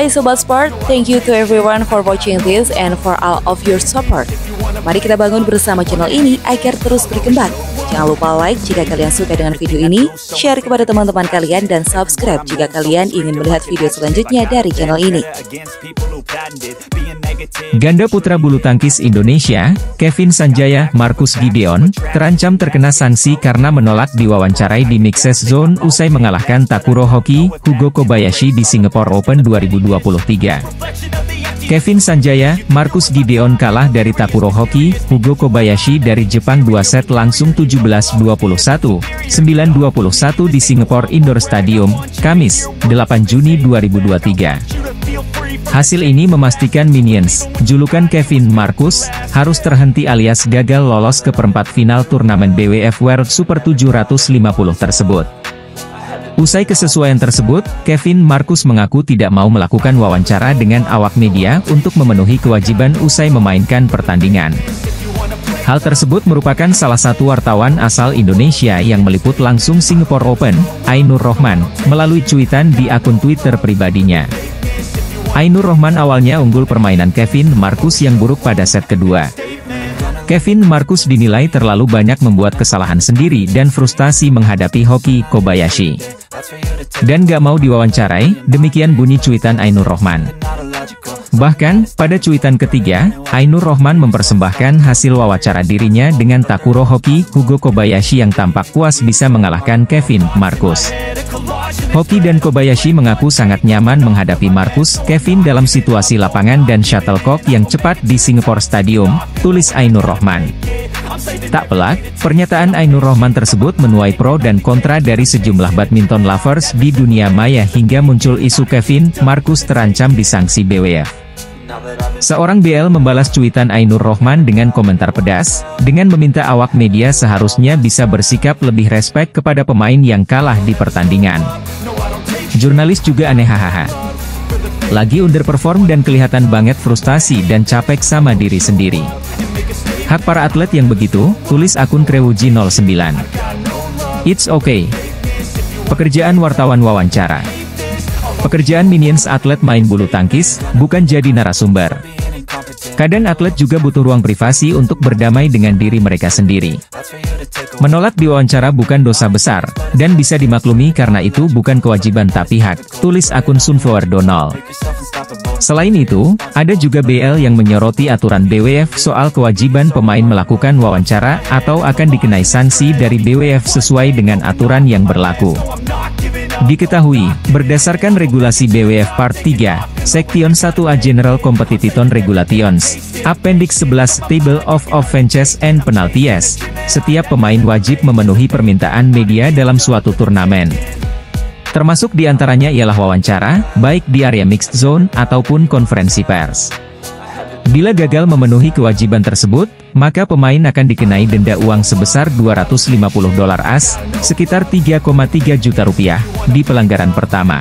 Hai Sobat Sport, thank you to everyone for watching this and for all of your support. Mari kita bangun bersama channel ini agar terus berkembang. Jangan lupa like jika kalian suka dengan video ini, share kepada teman-teman kalian, dan subscribe jika kalian ingin melihat video selanjutnya dari channel ini. Ganda putra bulu tangkis Indonesia, Kevin Sanjaya, Marcus Gideon, terancam terkena sanksi karena menolak diwawancarai di Mixed Zone usai mengalahkan Takuro Hoki, Hugo Kobayashi di Singapore Open 2023. Kevin Sanjaya, Marcus Gideon kalah dari Takuro Hoki, Hugo Kobayashi dari Jepang 2 set langsung 17-21, 9-21 di Singapore Indoor Stadium, Kamis, 8 Juni 2023. Hasil ini memastikan Minions, julukan Kevin Marcus, harus terhenti alias gagal lolos ke perempat final turnamen BWF World Super 750 tersebut. Usai kesesuaian tersebut, Kevin Marcus mengaku tidak mau melakukan wawancara dengan awak media untuk memenuhi kewajiban usai memainkan pertandingan. Hal tersebut merupakan salah satu wartawan asal Indonesia yang meliput langsung Singapore Open, Ainur Rohman, melalui cuitan di akun Twitter pribadinya. Ainur Rohman awalnya unggul permainan Kevin Marcus yang buruk pada set kedua. Kevin Marcus dinilai terlalu banyak membuat kesalahan sendiri dan frustasi menghadapi Hoki Kobayashi. Dan gak mau diwawancarai, demikian bunyi cuitan Ainur Rohman. Bahkan, pada cuitan ketiga, Ainur Rohman mempersembahkan hasil wawancara dirinya dengan Takuro Hoki, Hugo Kobayashi yang tampak puas bisa mengalahkan Kevin Marcus. Hoki dan Kobayashi mengaku sangat nyaman menghadapi Marcus, Kevin dalam situasi lapangan dan shuttlecock yang cepat di Singapore Stadium, tulis Ainur Rohman. Tak pelak, pernyataan Ainur Rohman tersebut menuai pro dan kontra dari sejumlah badminton lovers di dunia maya hingga muncul isu Kevin Marcus terancam disanksi BWF. Seorang BL membalas cuitan Ainur Rohman dengan komentar pedas, dengan meminta awak media seharusnya bisa bersikap lebih respek kepada pemain yang kalah di pertandingan. Jurnalis juga aneh hahaha. Lagi underperform dan kelihatan banget frustasi dan capek sama diri sendiri. Hak para atlet yang begitu, tulis akun Krewuji 09. It's okay. Pekerjaan wartawan wawancara. Pekerjaan Minions atlet main bulu tangkis, bukan jadi narasumber. Kadang atlet juga butuh ruang privasi untuk berdamai dengan diri mereka sendiri. Menolak diwawancara bukan dosa besar, dan bisa dimaklumi karena itu bukan kewajiban tapi hak, tulis akun Sunflower Donald. Selain itu, ada juga BL yang menyoroti aturan BWF soal kewajiban pemain melakukan wawancara atau akan dikenai sanksi dari BWF sesuai dengan aturan yang berlaku. Diketahui, berdasarkan regulasi BWF Part 3, Section 1A General Competition Regulations, Appendix 11 Table of Offenses and Penalties, setiap pemain wajib memenuhi permintaan media dalam suatu turnamen. Termasuk diantaranya ialah wawancara, baik di area mixed zone ataupun konferensi pers. Bila gagal memenuhi kewajiban tersebut, maka pemain akan dikenai denda uang sebesar $250 AS, sekitar 3,3 juta rupiah, di pelanggaran pertama.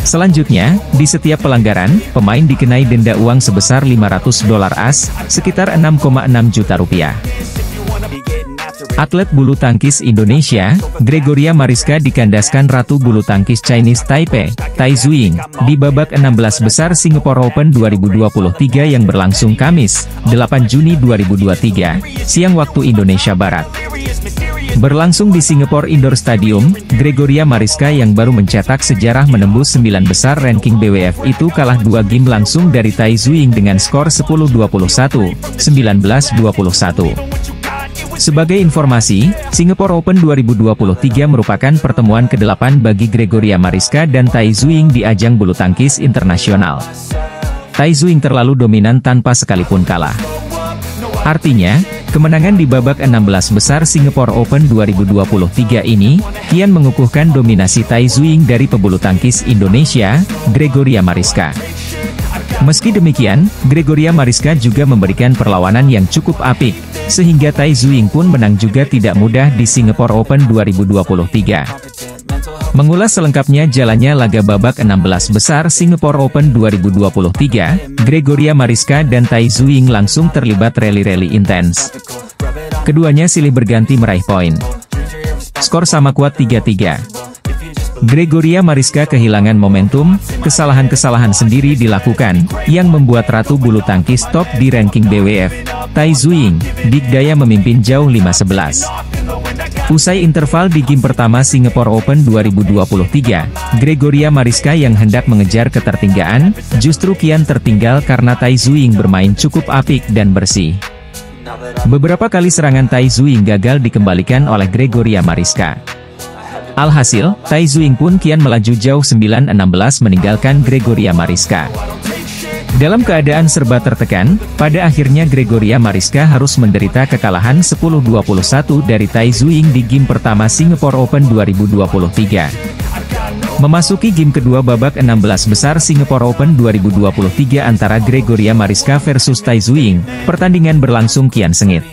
Selanjutnya, di setiap pelanggaran, pemain dikenai denda uang sebesar $500 AS, sekitar 6,6 juta rupiah. Atlet bulu tangkis Indonesia, Gregoria Mariska dikandaskan Ratu Bulu Tangkis Chinese Taipei, Tai Tzu-ying, di babak 16 besar Singapore Open 2023 yang berlangsung Kamis, 8 Juni 2023, siang waktu Indonesia Barat. Berlangsung di Singapore Indoor Stadium, Gregoria Mariska yang baru mencetak sejarah menembus 9 besar ranking BWF itu kalah 2 game langsung dari Tai Tzu-ying dengan skor 10-21, 19-21. Sebagai informasi, Singapore Open 2023 merupakan pertemuan ke-8 bagi Gregoria Mariska dan Tai Tzu-ying di ajang bulu tangkis internasional. Tai Tzu-ying terlalu dominan tanpa sekalipun kalah. Artinya, kemenangan di babak 16 besar Singapore Open 2023 ini, kian mengukuhkan dominasi Tai Tzu-ying dari pebulu tangkis Indonesia, Gregoria Mariska. Meski demikian, Gregoria Mariska juga memberikan perlawanan yang cukup apik, sehingga Tai Tzu-ying pun menang juga tidak mudah di Singapore Open 2023. Mengulas selengkapnya jalannya laga babak 16 besar Singapore Open 2023, Gregoria Mariska dan Tai Tzu-ying langsung terlibat rally-rally intens. Keduanya silih berganti meraih poin. Skor sama kuat 3-3. Gregoria Mariska kehilangan momentum, kesalahan-kesalahan sendiri dilakukan, yang membuat Ratu Bulu Tangkis top di ranking BWF, Tai Tzu Ying, dikdaya memimpin jauh 5-11. Usai interval di game pertama Singapore Open 2023, Gregoria Mariska yang hendak mengejar ketertinggalan, justru kian tertinggal karena Tai Tzu Ying bermain cukup apik dan bersih. Beberapa kali serangan Tai Tzu Ying gagal dikembalikan oleh Gregoria Mariska. Alhasil, Tai Tzu Ying pun kian melaju jauh 9-16 meninggalkan Gregoria Mariska. Dalam keadaan serba tertekan, pada akhirnya Gregoria Mariska harus menderita kekalahan 10-21 dari Tai Tzu Ying di game pertama Singapore Open 2023. Memasuki game kedua babak 16 besar Singapore Open 2023 antara Gregoria Mariska versus Tai Tzu Ying, pertandingan berlangsung kian sengit.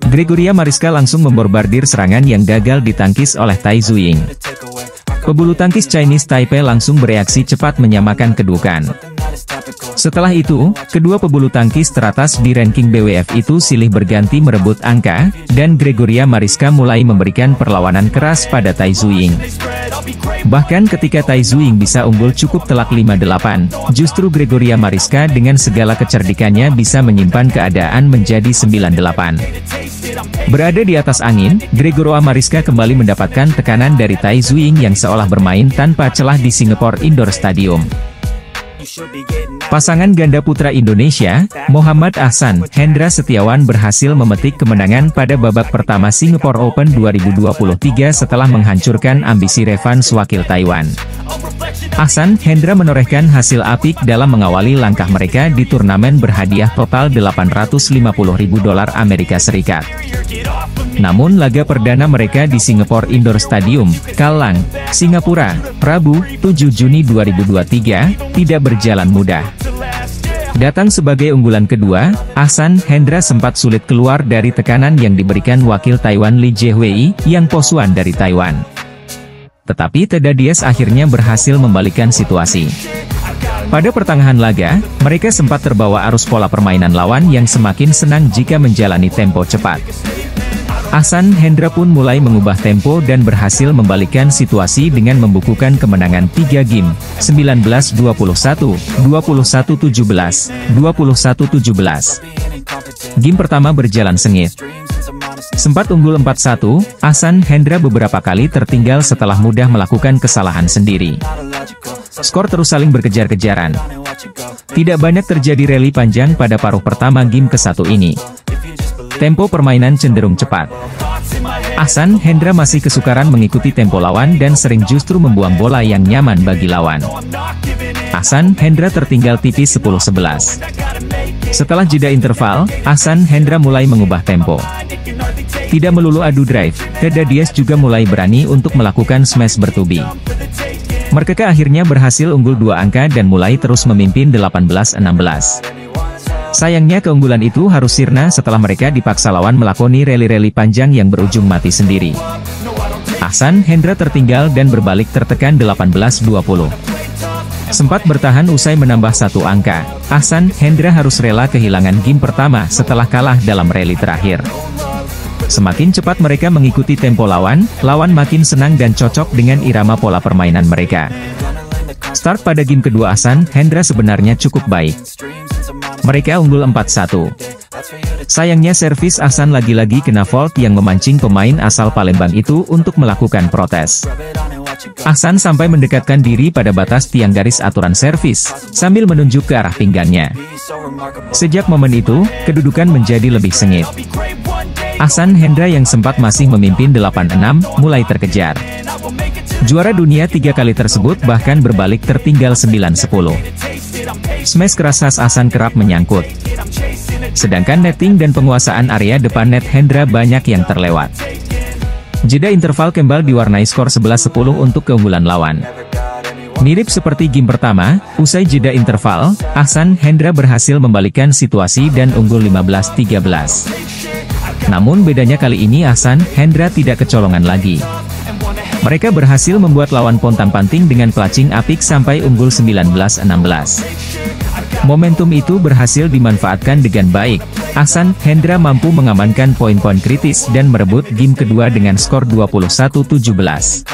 Gregoria Mariska langsung memborbardir serangan yang gagal ditangkis oleh Tai Tzu Ying. Pebulu tangkis Chinese Taipei langsung bereaksi cepat menyamakan kedudukan. Setelah itu, kedua pebulu tangkis teratas di ranking BWF itu silih berganti merebut angka, dan Gregoria Mariska mulai memberikan perlawanan keras pada Tai Tzu Ying. Bahkan ketika Tai Tzu Ying bisa unggul cukup telak 5-8, justru Gregoria Mariska dengan segala kecerdikannya bisa menyimpan keadaan menjadi 9-8. Berada di atas angin, Gregoria Mariska kembali mendapatkan tekanan dari Tai Tzu Ying yang seolah bermain tanpa celah di Singapore Indoor Stadium. Pasangan ganda putra Indonesia, Muhammad Ahsan Hendra Setiawan berhasil memetik kemenangan pada babak pertama Singapore Open 2023 setelah menghancurkan ambisi revanche wakil Taiwan. Ahsan Hendra menorehkan hasil apik dalam mengawali langkah mereka di turnamen berhadiah total $850.000 Amerika Serikat. Namun laga perdana mereka di Singapore Indoor Stadium, Kallang, Singapura, Rabu, 7 Juni 2023, tidak berjalan mudah. Datang sebagai unggulan kedua, Ahsan Hendra sempat sulit keluar dari tekanan yang diberikan wakil Taiwan Li Jiehui, yang posuan dari Taiwan. Tetapi Teda Diaz akhirnya berhasil membalikkan situasi. Pada pertengahan laga, mereka sempat terbawa arus pola permainan lawan yang semakin senang jika menjalani tempo cepat. Ahsan Hendra pun mulai mengubah tempo dan berhasil membalikkan situasi dengan membukukan kemenangan 3 game, 19-21, 21-17, 21-17. Game pertama berjalan sengit. Sempat unggul 4-1, Ahsan Hendra beberapa kali tertinggal setelah mudah melakukan kesalahan sendiri. Skor terus saling berkejar-kejaran. Tidak banyak terjadi rally panjang pada paruh pertama game ke-1 ini. Tempo permainan cenderung cepat. Ahsan Hendra masih kesukaran mengikuti tempo lawan dan sering justru membuang bola yang nyaman bagi lawan. Ahsan Hendra tertinggal tipis 10-11. Setelah jeda interval, Ahsan Hendra mulai mengubah tempo. Tidak melulu adu drive, Teda Diaz juga mulai berani untuk melakukan smash bertubi. Mereka akhirnya berhasil unggul 2 angka dan mulai terus memimpin 18-16. Sayangnya keunggulan itu harus sirna setelah mereka dipaksa lawan melakoni rally-rally panjang yang berujung mati sendiri. Ahsan Hendra tertinggal dan berbalik tertekan 18-20. Sempat bertahan usai menambah 1 angka, Ahsan Hendra harus rela kehilangan game pertama setelah kalah dalam rally terakhir. Semakin cepat mereka mengikuti tempo lawan makin senang dan cocok dengan irama pola permainan mereka. Start pada game kedua Ahsan Hendra sebenarnya cukup baik. Mereka unggul 4-1. Sayangnya servis Ahsan lagi-lagi kena fault yang memancing pemain asal Palembang itu untuk melakukan protes. Ahsan sampai mendekatkan diri pada batas tiang garis aturan servis, sambil menunjuk ke arah pinggangnya. Sejak momen itu, kedudukan menjadi lebih sengit. Ahsan Hendra yang sempat masih memimpin 8-6, mulai terkejar. Juara dunia 3 kali tersebut bahkan berbalik tertinggal 9-10. Smash keras khas Ahsan kerap menyangkut. Sedangkan netting dan penguasaan area depan net Hendra banyak yang terlewat. Jeda interval kembali diwarnai skor 11-10 untuk keunggulan lawan. Mirip seperti game pertama, usai jeda interval, Ahsan Hendra berhasil membalikkan situasi dan unggul 15-13. Namun bedanya kali ini Ahsan Hendra tidak kecolongan lagi. Mereka berhasil membuat lawan pontang-panting dengan pelacing apik sampai unggul 19-16. Momentum itu berhasil dimanfaatkan dengan baik. Ahsan Hendra mampu mengamankan poin-poin kritis dan merebut game kedua dengan skor 21-17.